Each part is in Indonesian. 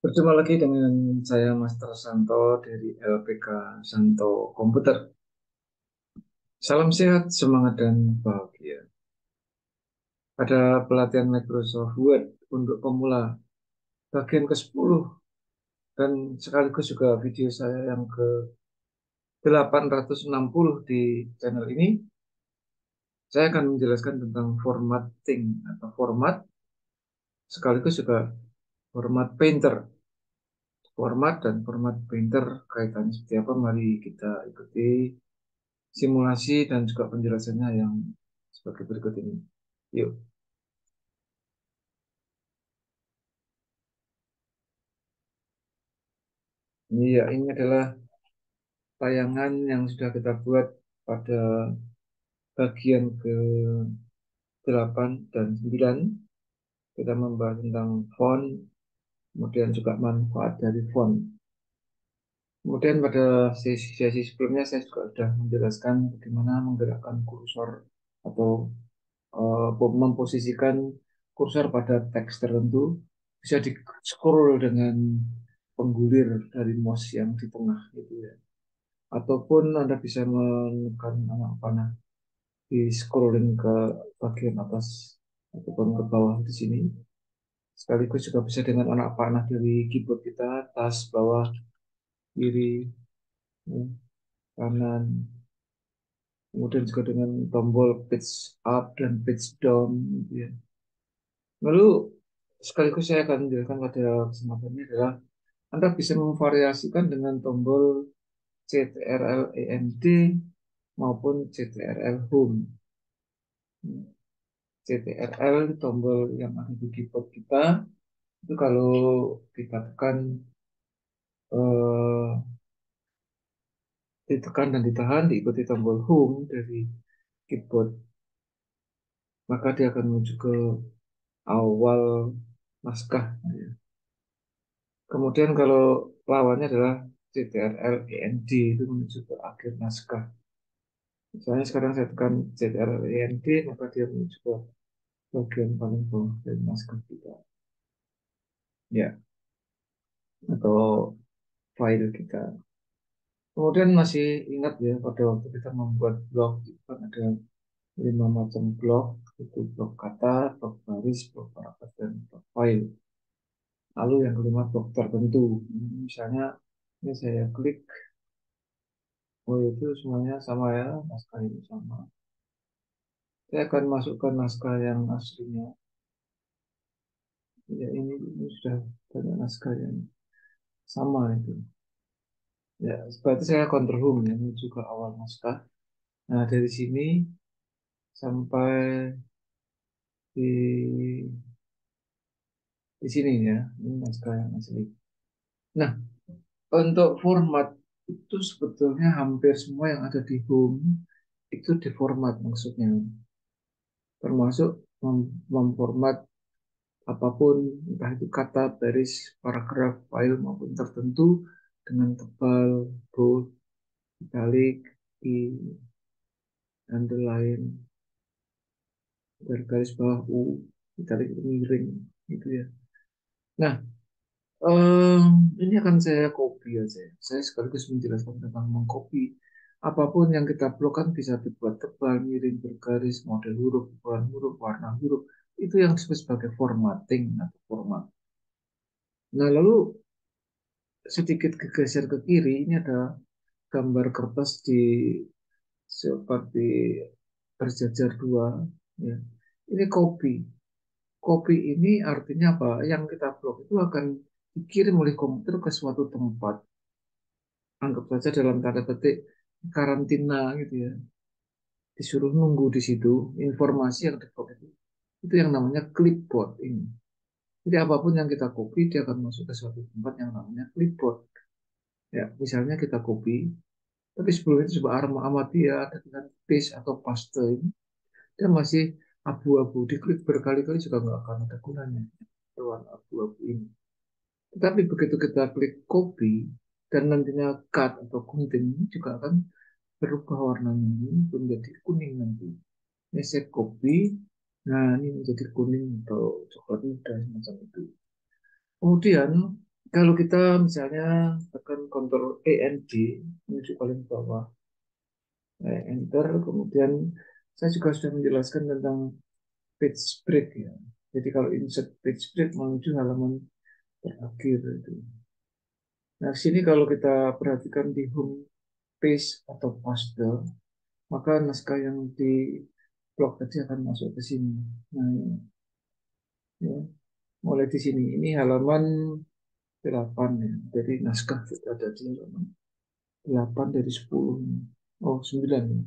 Berjumpa lagi dengan saya Master Santo dari LPK Santo Komputer. Salam sehat, semangat, dan bahagia. Pada pelatihan Microsoft Word untuk pemula bagian ke-10 dan sekaligus juga video saya yang ke-860 di channel ini, saya akan menjelaskan tentang formatting atau format sekaligus juga format painter. Format dan format painter kaitannya seperti apa? Mari kita ikuti simulasi dan juga penjelasannya yang sebagai berikut ini. Yuk. Ya, ini adalah tayangan yang sudah kita buat pada bagian ke-8 dan 9. Kita membahas tentang font, kemudian juga manfaat dari font. Kemudian pada sesi sebelumnya saya juga sudah menjelaskan bagaimana menggerakkan kursor atau memposisikan kursor pada teks tertentu. Bisa di scroll dengan penggulir dari mouse yang di tengah gitu ya. Ataupun Anda bisa menekan anak panah di scrolling ke bagian atas ataupun ke bawah di sini. Sekaligus juga bisa dengan anak panah dari keyboard kita, atas, bawah, kiri, ya, kanan. Kemudian juga dengan tombol pitch up dan pitch down gitu ya. Lalu sekaligus saya akan menjelaskan pada kesempatan ini adalah Anda bisa memvariasikan dengan tombol CTRL END maupun CTRL Home. CTRL tombol yang ada di keyboard kita itu kalau kita eh, ditekan dan ditahan diikuti tombol Home dari keyboard, maka dia akan menuju ke awal naskah. Kemudian kalau lawannya adalah CTRL END itu menuju ke akhir naskah. Misalnya sekarang saya tekan CTRL END maka dia menuju ke bagian paling bawah dari naskah kita. Ya, atau file kita. Kemudian masih ingat ya pada waktu kita membuat blog itu kan ada 5 macam blok, itu blok kata, blok baris, blok paragraf, dan blok file. Lalu yang kelima blok tertentu. Misalnya ini saya klik, oh itu semuanya sama ya, naskah ini sama. Saya akan masukkan naskah yang aslinya. Ya ini sudah banyak naskah yang sama itu. Ya, seperti saya control home ya, menuju ke awal naskah. Nah, dari sini sampai di sini ya, ini naskah yang asli. Nah, untuk format itu sebetulnya hampir semua yang ada di home itu diformat maksudnya, termasuk memformat apapun, entah itu kata, baris, paragraf, file maupun tertentu dengan tebal, bold, italic, i, underline, garis bawah u, italic miring, gitu ya. Nah, ini akan saya copy aja. Saya sekaligus menjelaskan tentang mengcopy. Apapun yang kita perlu kan bisa dibuat tebal, miring, bergaris, model huruf, ukuran huruf, warna huruf. Itu yang disebut sebagai formatting atau format. Nah, lalu sedikit geser ke kiri, ini ada gambar kertas di seperti berjajar dua. Ya. Ini copy. Copy ini artinya apa? Yang kita blok itu akan dikirim oleh komputer ke suatu tempat. Anggap saja dalam tanda petik karantina gitu ya. Disuruh nunggu di situ, informasi yang diblok itu yang namanya clipboard ini. Jadi apapun yang kita copy, dia akan masuk ke suatu tempat yang namanya clipboard. Ya, misalnya kita copy, tapi sebelum itu coba amati ya, ada dengan paste atau paste ini, dia masih abu-abu. Diklik berkali-kali juga nggak akan ada gunanya. Ruang abu-abu ini. Tetapi begitu kita klik copy, dan nantinya cut atau gunting ini juga akan berubah warnanya ini menjadi kuning nanti. Ini saya copy, nah ini menjadi kuning atau coklat muda semacam itu. Kemudian Kalau kita misalnya tekan Ctrl E N D menuju paling bawah, Enter, kemudian saya juga sudah menjelaskan tentang page break ya. Jadi kalau insert page break menuju halaman terakhir itu. Nah, sini kalau kita perhatikan di home page atau poster, maka naskah yang di blog tadi akan masuk ke sini. Nah, ya, mulai di sini. Ini halaman 8 ya. Jadi naskah sudah ada di halaman 8 dari 10. Oh, 9 ya.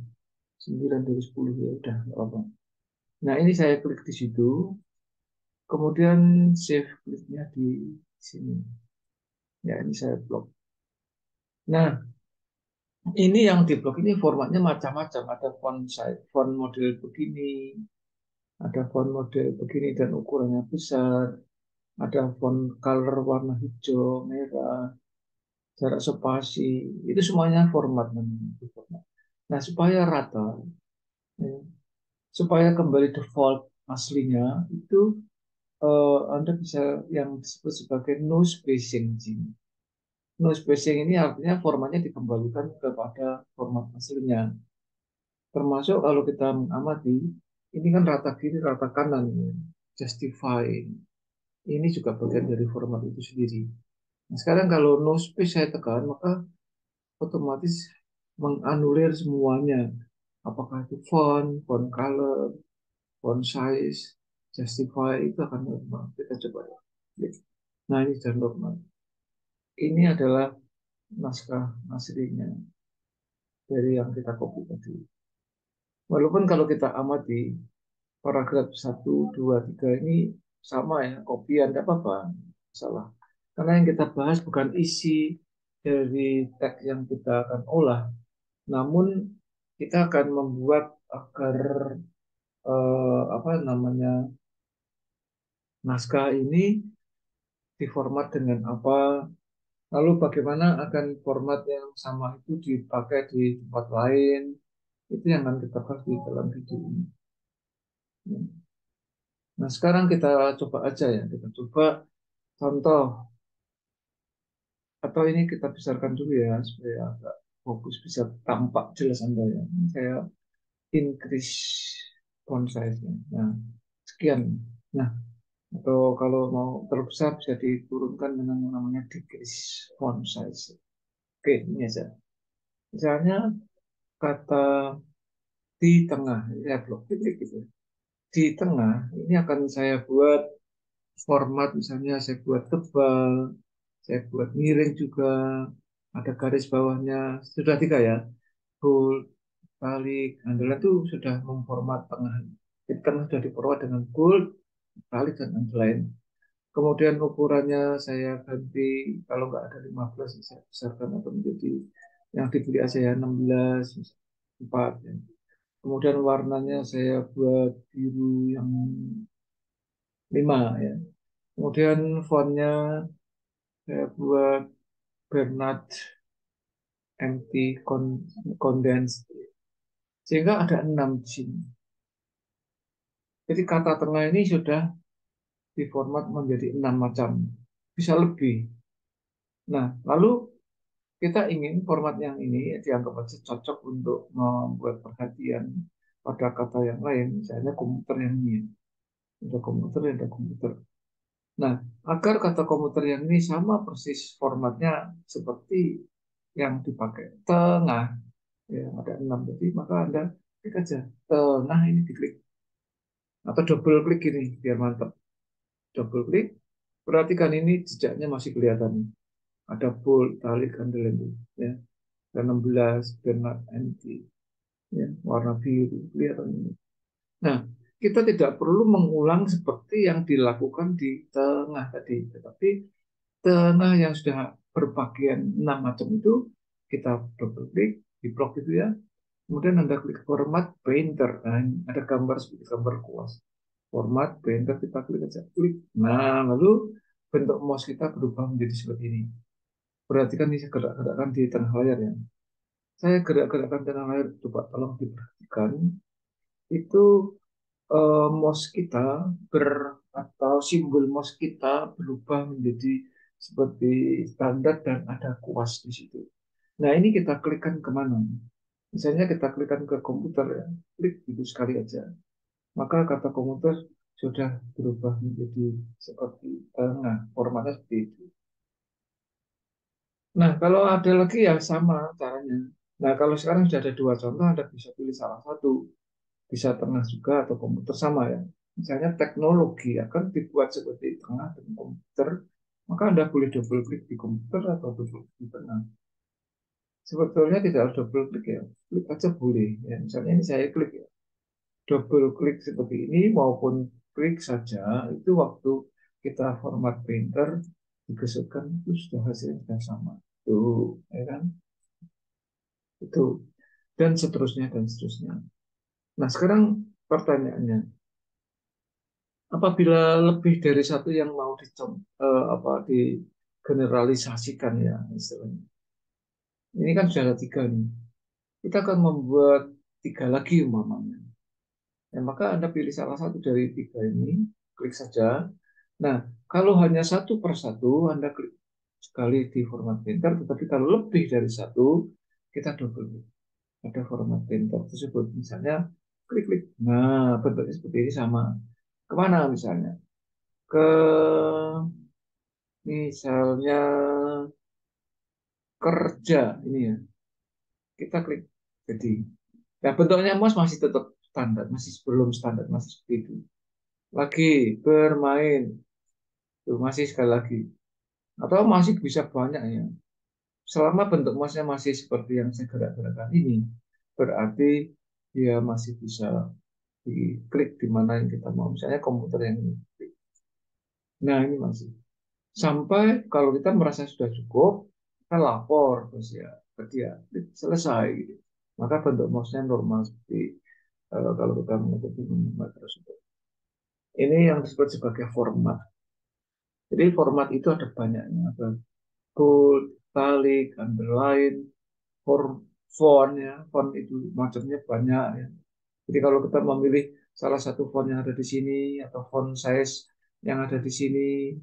9 dari 10 ya udah nggak apa. Nah, ini saya klik di situ, kemudian save kliknya di sini. Ya, ini saya blok. Nah, ini yang di blok ini formatnya macam-macam. Ada font size, font model begini, ada font model begini dan ukurannya besar, ada font color warna hijau, merah, jarak spasi, itu semuanya format namanya. Nah, supaya rata, ya, supaya kembali default aslinya, itu Anda bisa yang disebut sebagai no spacing di sini. No spacing ini artinya formatnya dikembalikan kepada format aslinya. Termasuk kalau kita mengamati, ini kan rata kiri, rata kanan, ya. Justify. Ini juga bagian dari format itu sendiri. Nah, sekarang kalau no space saya tekan, maka otomatis menganulir semuanya. Apakah itu font, font color, font size, justify, itu akan normal. Kita coba ya. Nah, ini sudah normal. Ini adalah naskah aslinya dari yang kita copy tadi. Walaupun kalau kita amati, paragraf 1, 2, 3 ini sama ya, kopian, tidak apa-apa, salah. Karena yang kita bahas bukan isi dari teks yang kita akan olah, namun kita akan membuat agar apa namanya naskah ini diformat dengan apa, lalu bagaimana akan format yang sama itu dipakai di tempat lain, itu yang akan kita bahas di dalam video ini. Nah, sekarang kita coba aja ya, kita coba contoh, atau ini kita besarkan dulu ya, supaya agak fokus bisa tampak jelas Anda ya. Ini saya increase font size-nya. Nah, sekian. Nah, atau kalau mau terbesar bisa diturunkan dengan yang namanya decrease font size. Oke, ini aja. Misalnya kata di tengah, ya blok titik gitu. Di tengah, ini akan saya buat format, misalnya saya buat tebal, saya buat miring juga, ada garis bawahnya, sudah 3 ya. Bold, balik, Anda itu sudah memformat tengah. Di tengah sudah diformat dengan bold, balik, dan underline. Kemudian ukurannya saya ganti, kalau nggak ada 15, saya besarkan atau menjadi yang dibeli aja ya 16, 4. Ya. Kemudian warnanya saya buat biru yang 5 ya. Kemudian fontnya saya buat Bernard empty condensed. Sehingga ada 6 di sini. Jadi kata tengah ini sudah diformat menjadi 6 macam. Bisa lebih. Nah, lalu kita ingin format yang ini dianggap saja cocok untuk membuat perhatian pada kata yang lain. Misalnya komputer yang ini. Ada komputer, ada komputer. Nah, agar kata komputer yang ini sama persis formatnya seperti yang dipakai tengah, ya ada 6 tadi, maka Anda klik aja tengah ini diklik atau double klik ini biar mantap. Double klik, perhatikan ini jejaknya masih kelihatan. Ada bold, italic, underline, ya. Dan 16, Bernard empty, ya, warna biru, kelihatan ini. Nah, kita tidak perlu mengulang seperti yang dilakukan di tengah tadi, tetapi tengah yang sudah berbagian 6 macam itu, kita double klik, di blok itu ya. Kemudian Anda klik format painter. Nah, ini ada gambar seperti gambar kuas. Format painter, kita klik aja. Klik. Nah, lalu bentuk mouse kita berubah menjadi seperti ini. Perhatikan ini saya gerak-gerakkan di tengah layar ya. Saya gerak-gerakkan tengah layar, coba tolong diperhatikan. Itu mouse kita atau simbol mouse kita berubah menjadi seperti standar dan ada kuas di situ. Nah, ini kita klikkan kemana? Misalnya kita klikkan ke komputer ya, klik itu sekali aja. Maka kata komputer sudah berubah menjadi seperti nah, formatnya seperti itu. Nah, kalau ada lagi ya sama caranya. Nah, kalau sekarang sudah ada dua contoh, Anda bisa pilih salah satu. Bisa tengah juga atau komputer sama ya. Misalnya teknologi akan dibuat seperti tengah dengan komputer, maka Anda boleh double klik di komputer atau double klik di tengah. Sebetulnya tidak harus double klik ya, klik aja boleh. Ya, misalnya ini saya klik ya, double klik seperti ini maupun klik saja itu waktu kita format printer digesukkan itu sudah hasilnya sudah sama. Tuh, ya kan? Itu dan seterusnya dan seterusnya. Nah, sekarang pertanyaannya, apabila lebih dari satu yang mau digeneralisasikan ya istilahnya. Ini kan sudah ada tiga nih. Kita akan membuat tiga lagi umpamanya. Ya, maka Anda pilih salah satu dari tiga ini, klik saja. Nah, kalau hanya satu per satu, Anda klik sekali di format printer, tetapi kalau lebih dari satu, kita double klik pada format printer tersebut. Misalnya, klik-klik. Nah, bentuknya seperti ini sama. Kemana misalnya? Ke misalnya kerja ini ya, kita klik jadi. Nah, bentuknya mouse masih tetap standar, masih belum standar, masih seperti itu. Lagi bermain, tuh masih sekali lagi. Atau masih bisa banyak ya. Selama bentuk mouse-nya masih seperti yang saya gerak-gerakkan ini, berarti dia masih bisa diklik di mana yang kita mau. Misalnya komputer yang ini. Nah, ini masih. Sampai kalau kita merasa sudah cukup, kita lapor terus ya ke dia, selesai gitu. Maka bentuk mouse-nya normal seperti kalau kita mengikuti minimal tersebut. Ini yang disebut sebagai format. Jadi format itu ada banyaknya, ada bold, italic, underline, form, font ya, font itu macamnya banyak ya. Jadi kalau kita memilih salah satu font yang ada di sini atau font size yang ada di sini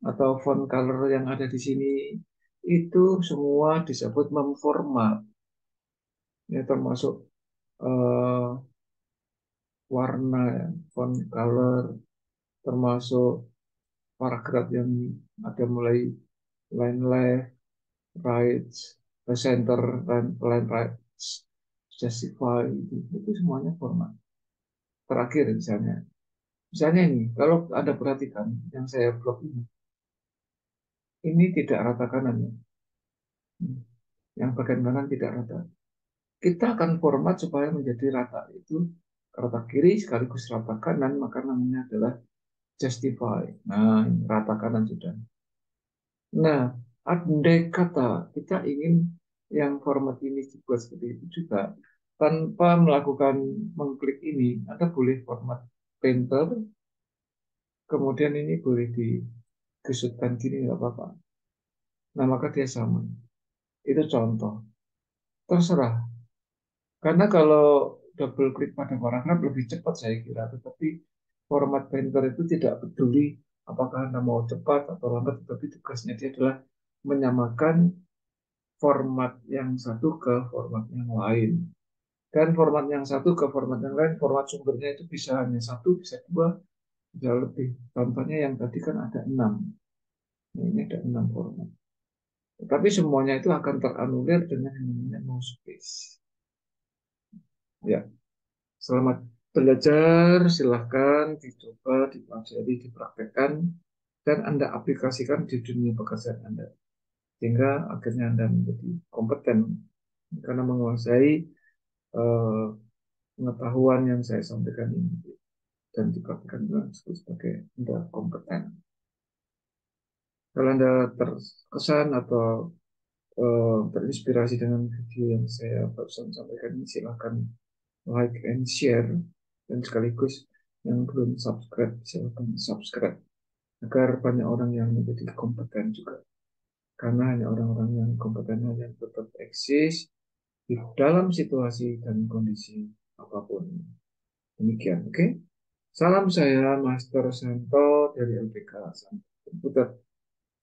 atau font color yang ada di sini itu semua disebut memformat ya termasuk eh, warna ya, font color termasuk paragraf yang ada mulai line left, right, center, line right, justify itu semuanya format. Terakhir misalnya ini kalau ada perhatikan yang saya blok ini tidak rata kanan ya. Yang bagian kanan tidak rata. Kita akan format supaya menjadi rata itu rata kiri sekaligus rata kanan maka namanya adalah justify. Nah, ini rata kanan sudah. Nah, andai kata kita ingin yang format ini dibuat seperti itu juga tanpa melakukan mengklik ini, Anda boleh format painter, kemudian ini boleh digesutkan gini nggak apa-apa. Nah, maka dia sama. Itu contoh. Terserah. Karena kalau double klik pada paragraf lebih cepat saya kira, tetapi format painter itu tidak peduli apakah Anda mau cepat atau lambat, tetapi tugasnya dia adalah menyamakan format yang satu ke format yang lain. Dan format yang satu ke format yang lain, format sumbernya itu bisa hanya satu, bisa dua, bisa lebih. Contohnya yang tadi kan ada 6. Nah, ini ada 6 format. Tetapi semuanya itu akan teranulir dengan yang namanya no space. Ya, selamat belajar, silahkan dicoba, dipelajari, dipraktekkan, dan Anda aplikasikan di dunia pekerjaan Anda. Sehingga akhirnya Anda menjadi kompeten karena menguasai eh, pengetahuan yang saya sampaikan ini dan dipraktikkan dengan sebagai Anda kompeten. Kalau Anda terkesan atau terinspirasi dengan video yang saya barusan sampaikan ini, silahkan like and share dan sekaligus yang belum subscribe silahkan subscribe agar banyak orang yang menjadi kompeten juga karena hanya orang-orang yang kompeten yang tetap eksis di dalam situasi dan kondisi apapun. Demikian, oke? Salam saya Master Santo dari LPK Komputer.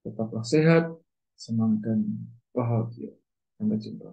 Tetaplah sehat, semangat, dan bahagia. Sampai jumpa.